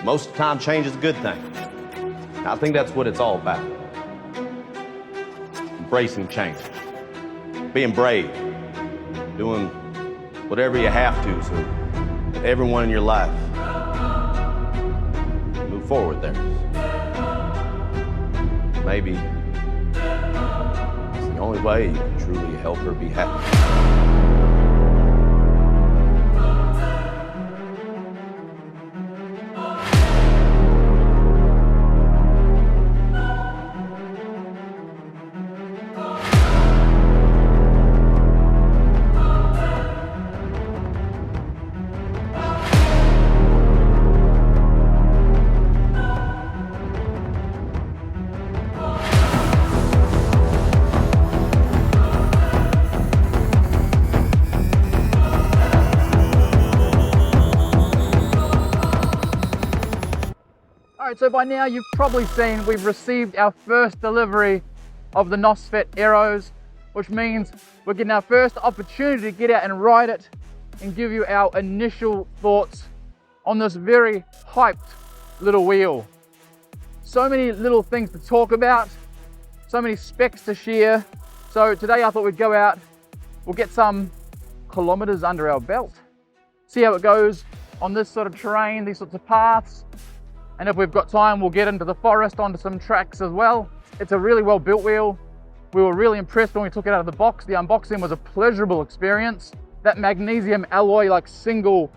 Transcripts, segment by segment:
Most of the time, change is a good thing. I think that's what it's all about. Embracing change. Being brave. Doing whatever you have to so that everyone in your life move forward there. Maybe it's the only way you can truly help her be happy. So by now you've probably seen we've received our first delivery of the NOSFET Aeros, which means we're getting our first opportunity to get out and ride it and give you our initial thoughts on this very hyped little wheel. So many little things to talk about, so many specs to share. So today I thought we'd go out, we'll get some kilometers under our belt, see how it goes on this sort of terrain, these sorts of paths. And if we've got time, we'll get into the forest onto some tracks as well. It's a really well built wheel. We were really impressed when we took it out of the box. The unboxing was a pleasurable experience. That magnesium alloy, like single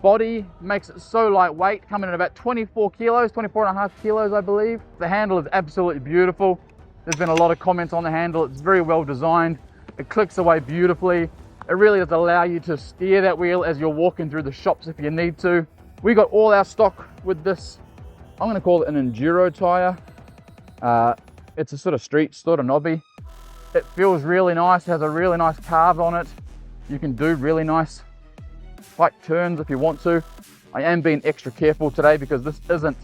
body, makes it so lightweight, coming in about 24 kilos, 24 and a half kilos, I believe. The handle is absolutely beautiful. There's been a lot of comments on the handle. It's very well designed. It clicks away beautifully. It really does allow you to steer that wheel as you're walking through the shops if you need to. We got all our stock with this, I'm gonna call it an enduro tire. It's a sort of street, sort of knobby. It feels really nice, has a really nice carve on it. You can do really nice tight turns if you want to. I am being extra careful today because this isn't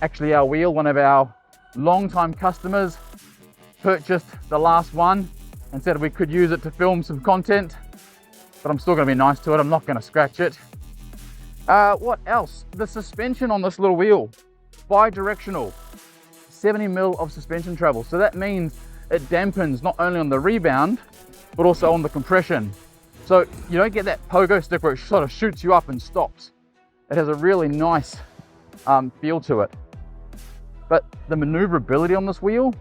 actually our wheel. One of our long-time customers purchased the last one and said we could use it to film some content, but I'm still gonna be nice to it. I'm not gonna scratch it. What else? The suspension on this little wheel, bi-directional, 70 mil of suspension travel. So that means it dampens not only on the rebound, but also on the compression. So you don't get that pogo stick where it sort of shoots you up and stops. It has a really nice feel to it. But the maneuverability on this wheel,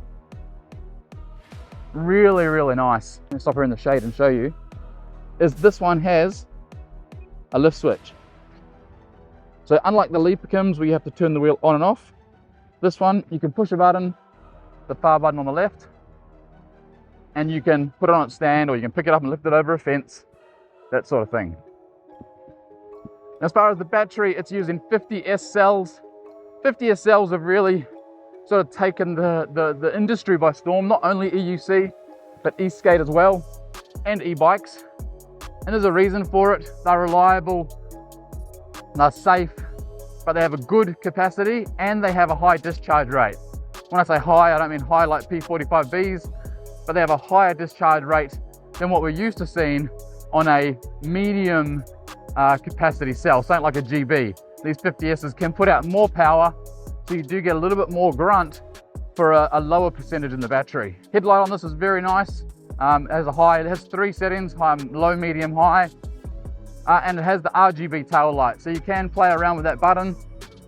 really, really nice. Let me stop here in the shade and show you, is this one has a lift switch. So unlike the Leapkims where you have to turn the wheel on and off, this one you can push a button, the far button on the left, and you can put it on its stand or you can pick it up and lift it over a fence, that sort of thing. As far as the battery, it's using 50S cells. 50S cells have really sort of taken the industry by storm, not only EUC, but eSkate as well, and e-bikes. And there's a reason for it. They're reliable, they're safe, but they have a good capacity and they have a high discharge rate. When I say high, I don't mean high like P45Bs, but they have a higher discharge rate than what we're used to seeing on a medium capacity cell, something like a GB. These 50Ss can put out more power, so you do get a little bit more grunt for a lower percentage in the battery. Headlight on this is very nice. It has 3 settings, low, medium, high. And it has the RGB tail light, so you can play around with that button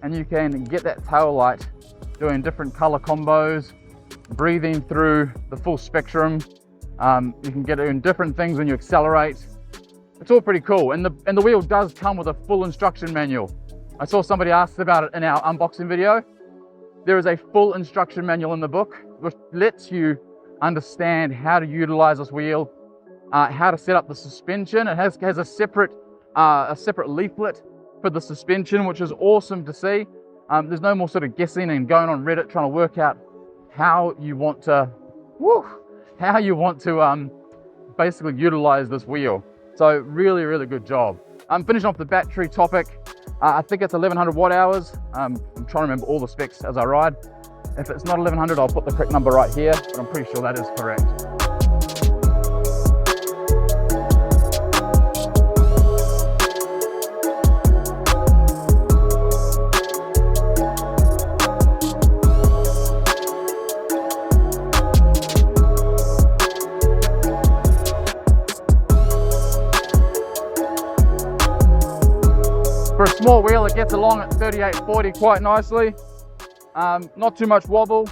and you can get that tail light doing different color combos, breathing through the full spectrum. You can get it in different things when you accelerate. It's all pretty cool, and the wheel does come with a full instruction manual. I saw somebody asked about it in our unboxing video. There is a full instruction manual in the book which lets you understand how to utilize this wheel, how to set up the suspension. It has a separate leaflet for the suspension, which is awesome to see. There's no more sort of guessing and going on Reddit trying to work out how you want to basically utilize this wheel. So really, really good job. I'm finishing off the battery topic. I think it's 1100 watt hours. I'm trying to remember all the specs as I ride. If it's not 1100, I'll put the correct number right here, but I'm pretty sure that is correct. For a small wheel, it gets along at 38-40 quite nicely. Not too much wobble.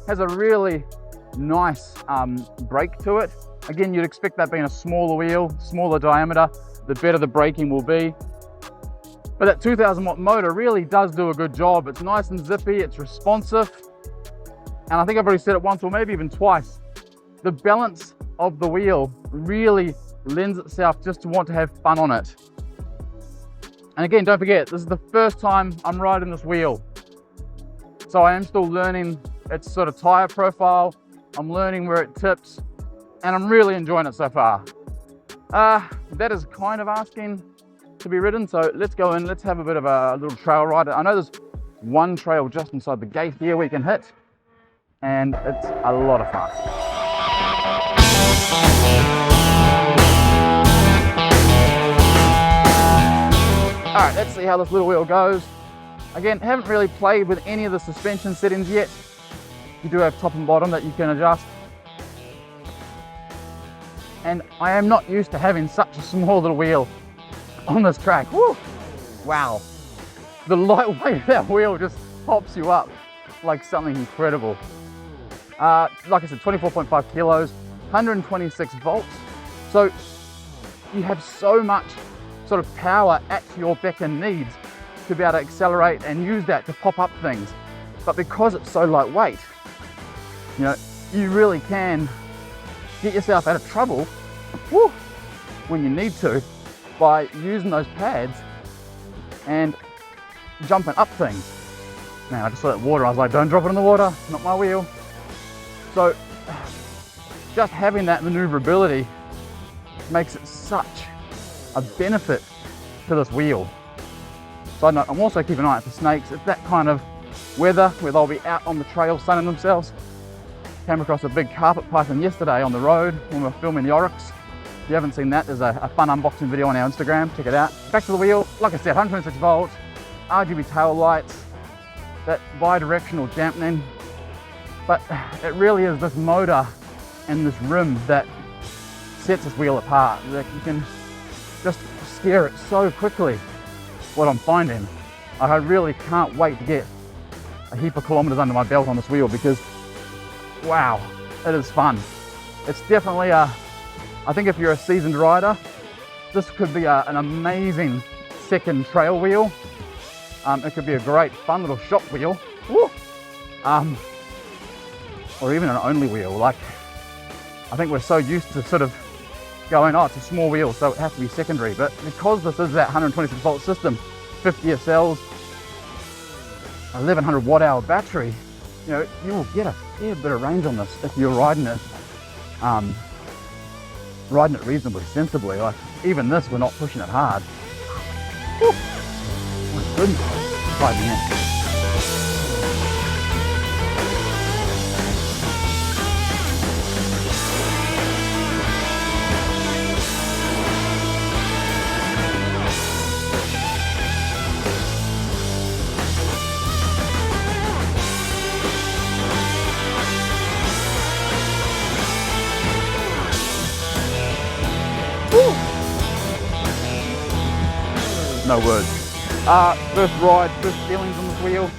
Has a really nice brake to it. Again, you'd expect that being a smaller wheel, smaller diameter, the better the braking will be. But that 2000 watt motor really does do a good job. It's nice and zippy, it's responsive. And I think I've already said it once or maybe even twice. The balance of the wheel really lends itself just to want to have fun on it. And again, don't forget, this is the first time I'm riding this wheel. So I am still learning its sort of tire profile. I'm learning where it tips, and I'm really enjoying it so far. That is kind of asking to be ridden, so let's go in, let's have a bit of a little trail ride. I know there's one trail just inside the gate here we can hit, and it's a lot of fun. All right, let's see how this little wheel goes. Again, haven't really played with any of the suspension settings yet. You do have top and bottom that you can adjust. And I am not used to having such a small little wheel on this track. Woo! Wow. The lightweight of that wheel just pops you up like something incredible. Like I said, 24.5 kilos, 126 volts. So you have so much sort of power at your beck and needs to be able to accelerate and use that to pop up things. But because it's so lightweight, you know, you really can get yourself out of trouble when you need to by using those pads and jumping up things. Man, I just saw that water, I was like, don't drop it in the water, not my wheel. So just having that maneuverability makes it such a benefit to this wheel. So I'm also keeping an eye out for snakes. It's that kind of weather where they'll be out on the trail sunning themselves. Came across a big carpet python yesterday on the road when we were filming the Oryx. If you haven't seen that, there's a fun unboxing video on our Instagram, check it out. Back to the wheel, like I said, 126 volts, RGB tail lights, that bi-directional dampening. But it really is this motor and this rim that sets this wheel apart. That you can just steer it so quickly, what I'm finding. I really can't wait to get a heap of kilometers under my belt on this wheel because, wow, it is fun. It's definitely I think if you're a seasoned rider, this could be an amazing second trail wheel. It could be a great fun little shop wheel. Woo! Or even an only wheel. Like, I think we're so used to sort of going, oh, it's a small wheel, so it has to be secondary. But because this is that 126 volt system, 50 cells, 1100 watt hour battery, you know, you will get a fair bit of range on this if you're riding it reasonably sensibly. Like, even this, we're not pushing it hard. Woo. My goodness, riding in. No words. First ride, first feelings on this wheel.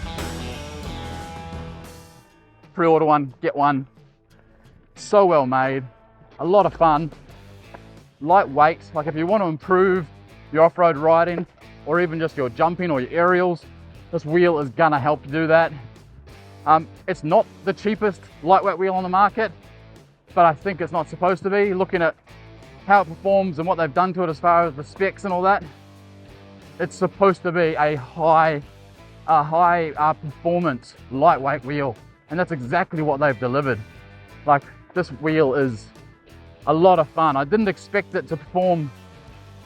Pre-order one, get one. So well made, a lot of fun. Lightweight, like if you want to improve your off-road riding or even just your jumping or your aerials, this wheel is gonna help you do that. It's not the cheapest lightweight wheel on the market, but I think it's not supposed to be. Looking at how it performs and what they've done to it as far as the specs and all that, it's supposed to be a high performance lightweight wheel, and that's exactly what they've delivered. Like, this wheel is a lot of fun. I didn't expect it to perform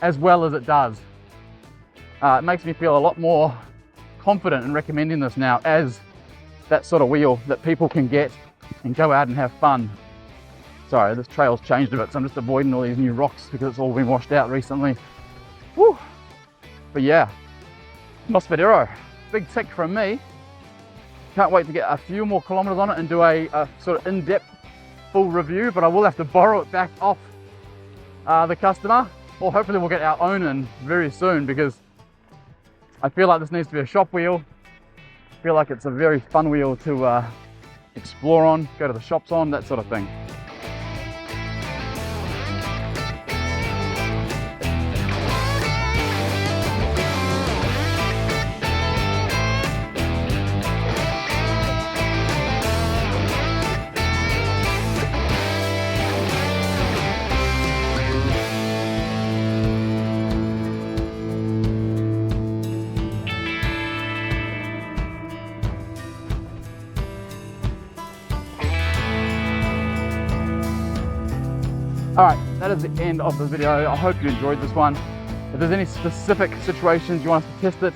as well as it does. It makes me feel a lot more confident in recommending this now as that sort of wheel that people can get and go out and have fun. Sorry, this trail's changed a bit, so I'm just avoiding all these new rocks because it's all been washed out recently. Woo! But yeah, NOSFET Aero, big tick from me. Can't wait to get a few more kilometers on it and do a sort of in-depth full review, but I will have to borrow it back off the customer, or hopefully we'll get our own in very soon because I feel like this needs to be a shop wheel. I feel like it's a very fun wheel to explore on, go to the shops on, that sort of thing. Alright, that is the end of the video. I hope you enjoyed this one. If there's any specific situations you want us to test it,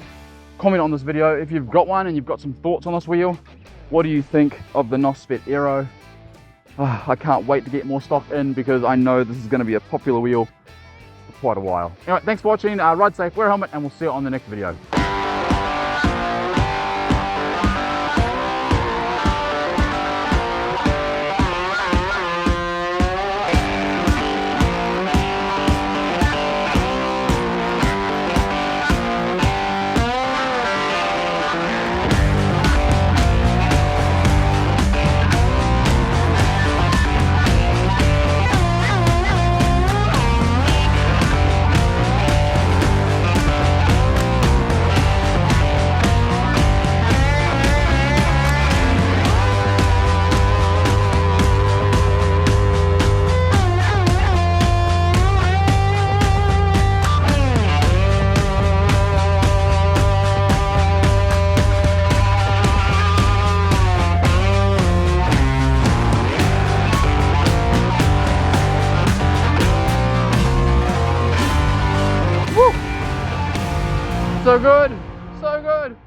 comment on this video. If you've got one and you've got some thoughts on this wheel, what do you think of the Nosfet Aero? I can't wait to get more stock in because I know this is going to be a popular wheel for quite a while. Alright, thanks for watching. Ride safe, wear a helmet, and we'll see you on the next video. So good, so good.